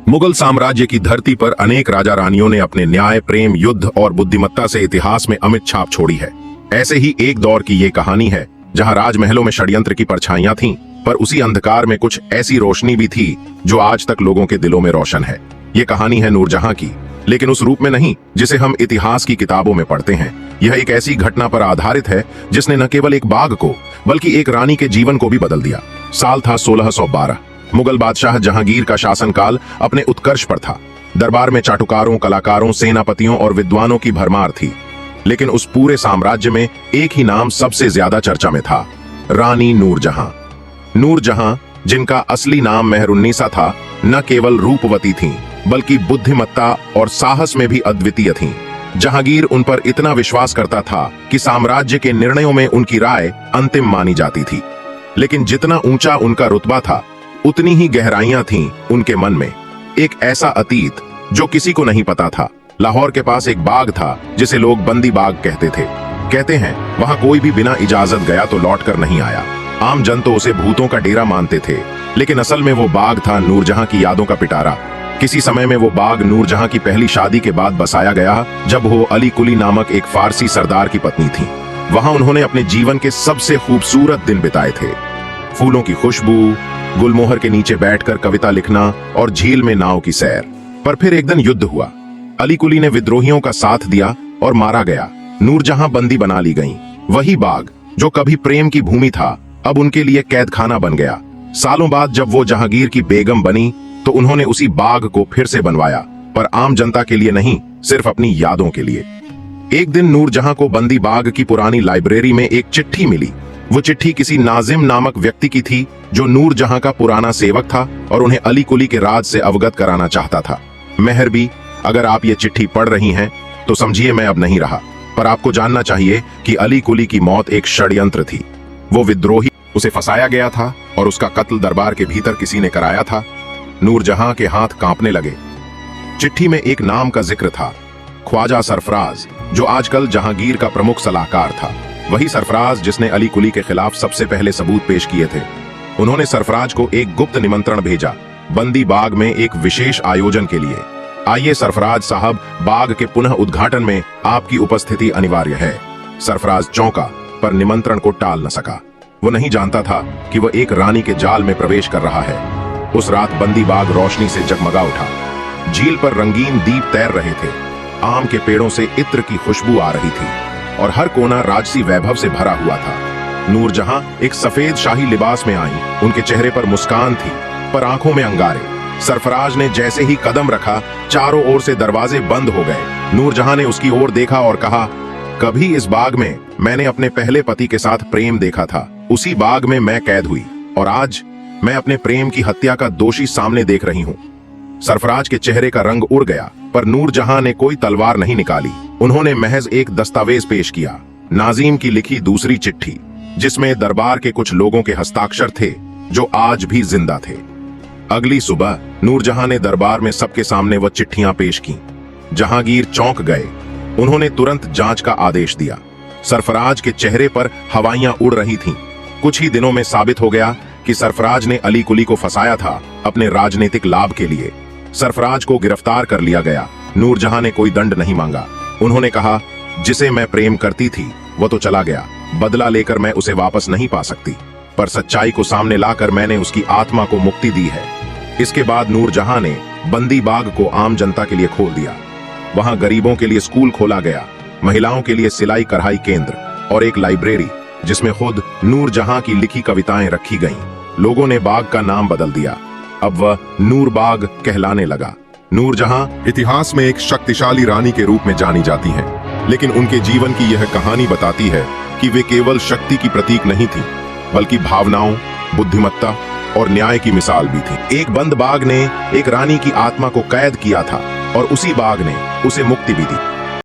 मुगल साम्राज्य की धरती पर अनेक राजा रानियों ने अपने न्याय, प्रेम, युद्ध और बुद्धिमत्ता से इतिहास में अमिट छाप छोड़ी है। ऐसे ही एक दौर की ये कहानी है जहां राजमहलों में षड्यंत्र की परछाइयां थीं, पर उसी अंधकार में कुछ ऐसी रोशनी भी थी जो आज तक लोगों के दिलों में रोशन है। ये कहानी है नूरजहां की, लेकिन उस रूप में नहीं जिसे हम इतिहास की किताबों में पढ़ते हैं। यह एक ऐसी घटना पर आधारित है जिसने न केवल एक बाग को बल्कि एक रानी के जीवन को भी बदल दिया। साल था 1612। मुगल बादशाह जहांगीर का शासनकाल अपने उत्कर्ष पर था। दरबार में चाटुकारों, कलाकारों, सेनापतियों और विद्वानों की भरमार थी। लेकिन उस पूरे साम्राज्य में एक ही नाम सबसे ज्यादा चर्चा में था, रानी नूरजहां। नूरजहां, जिनका असली नाम मेहरुन्निसा था, न केवल रूपवती थीं, बल्कि बुद्धिमत्ता और साहस में भी अद्वितीय थीं। जहांगीर उन पर इतना विश्वास करता था कि साम्राज्य के निर्णयों में उनकी राय अंतिम मानी जाती थी। लेकिन जितना ऊंचा उनका रुतबा था, उतनी ही गहराइयां थीं उनके मन में। एक ऐसा अतीत जो किसी को नहीं पता था। लाहौर के पास एक बाग था जिसे लोग बंदी बाग कहते थे। कहते हैं वहां कोई भी बिना इजाजत गया तो लौटकर नहीं आया। आम जन तो उसे भूतों का डेरा मानते थे, लेकिन असल में वो बाग था नूरजहां की यादों का पिटारा। किसी समय में वो बाग नूरजहां की पहली शादी के बाद बसाया गया, जब वो अली कुली नामक एक फारसी सरदार की पत्नी थी। वहां उन्होंने अपने जीवन के सबसे खूबसूरत दिन बिताए थे। फूलों की खुशबू, गुलमोहर के नीचे बैठकर कविता लिखना और झील में नाव की सैर। पर फिर एक दिन युद्ध हुआ। अली कुली ने विद्रोहियों का साथ दिया और मारा गया। नूरजहां बंदी बना ली गईं। वही बाग जो कभी प्रेम की भूमि था, अब उनके लिए कैदखाना बन गया। सालों बाद जब वो जहांगीर की बेगम बनी तो उन्होंने उसी बाग को फिर से बनवाया, पर आम जनता के लिए नहीं, सिर्फ अपनी यादों के लिए। एक दिन नूरजहां को बंदी बाग की पुरानी लाइब्रेरी में एक चिट्ठी मिली। वो चिट्ठी किसी नाजिम नामक व्यक्ति की थी जो नूरजहां का पुराना सेवक था और उन्हें अली कुली के राज से अवगत कराना चाहता था। मेहरबी, अगर आप ये चिट्ठी पढ़ रही हैं तो समझिए मैं अब नहीं रहा, पर आपको जानना चाहिए कि अली कुली की मौत एक षड्यंत्र थी। वो विद्रोही, उसे फंसाया गया था और उसका कत्ल दरबार के भीतर किसी ने कराया था। नूरजहां के हाथ कांपने लगे। चिट्ठी में एक नाम का जिक्र था, ख्वाजा सरफराज, जो आजकल जहांगीर का प्रमुख सलाहकार था। वही सरफराज जिसने अली कुली के खिलाफ सबसे पहले सबूत पेश किए थे। उन्होंने सरफराज को एक गुप्त निमंत्रण भेजा, बंदी बाग में एक विशेष आयोजन के लिए। आइए सरफराज साहब, बाग के पुनः उद्घाटन में आपकी उपस्थिति अनिवार्य है। सरफराज चौंका, पर निमंत्रण को टाल न सका। वो नहीं जानता था कि वह एक रानी के जाल में प्रवेश कर रहा है। उस रात बंदी बाग रोशनी से जगमगा उठा। झील पर रंगीन दीप तैर रहे थे। आम के पेड़ों से इत्र की खुशबू आ रही थी और हर कोना राजसी वैभव से भरा हुआ था। नूरजहां एक सफेद शाही लिबास में आई। उनके चेहरे पर मुस्कान थी, पर आंखों में अंगारे। सरफराज ने जैसे ही कदम रखा, चारों ओर से दरवाजे बंद हो गए। नूरजहां ने उसकी ओर देखा और कहा, कभी इस बाग में मैंने अपने पहले पति के साथ प्रेम देखा था। उसी बाग में मैं कैद हुई और आज मैं अपने प्रेम की हत्या का दोषी सामने देख रही हूँ। सरफराज के चेहरे का रंग उड़ गया, पर नूरजहां ने कोई तलवार नहीं निकाली। उन्होंने महज एक दस्तावेज पेश किया, नाजिम की लिखी दूसरी चिट्ठी, जिसमें दरबार के कुछ लोगों के हस्ताक्षर थे जो आज भी जिंदा थे। अगली सुबह नूरजहां ने दरबार में सबके सामने वह चिट्ठियां पेश की। जहांगीर चौंक गए। उन्होंने तुरंत जांच का आदेश दिया। सरफराज के चेहरे पर हवाइयां उड़ रही थीं। कुछ ही दिनों में साबित हो गया कि सरफराज ने अली कुली को फंसाया था अपने राजनीतिक लाभ के लिए। सरफराज को गिरफ्तार कर लिया गया। नूरजहां ने कोई दंड नहीं मांगा। उन्होंने कहा, जिसे मैं प्रेम करती थी वो तो चला गया, बदला लेकर मैं उसे वापस नहीं पा सकती, पर सच्चाई को सामने लाकर मैंने उसकी आत्मा को मुक्ति दी है। इसके बाद नूरजहां ने बंदी बाग को आम जनता के लिए खोल दिया। वहां गरीबों के लिए स्कूल खोला गया, महिलाओं के लिए सिलाई कढ़ाई केंद्र और एक लाइब्रेरी जिसमें खुद नूरजहां की लिखी कविताएं रखी गईं। लोगों ने बाग का नाम बदल दिया। अब वह नूर बाग कहलाने लगा। नूरजहां इतिहास में एक शक्तिशाली रानी के रूप में जानी जाती हैं, लेकिन उनके जीवन की यह कहानी बताती है कि वे केवल शक्ति की प्रतीक नहीं थी, बल्कि भावनाओं, बुद्धिमत्ता और न्याय की मिसाल भी थी। एक बंद बाग ने एक रानी की आत्मा को कैद किया था और उसी बाग ने उसे मुक्ति भी दी।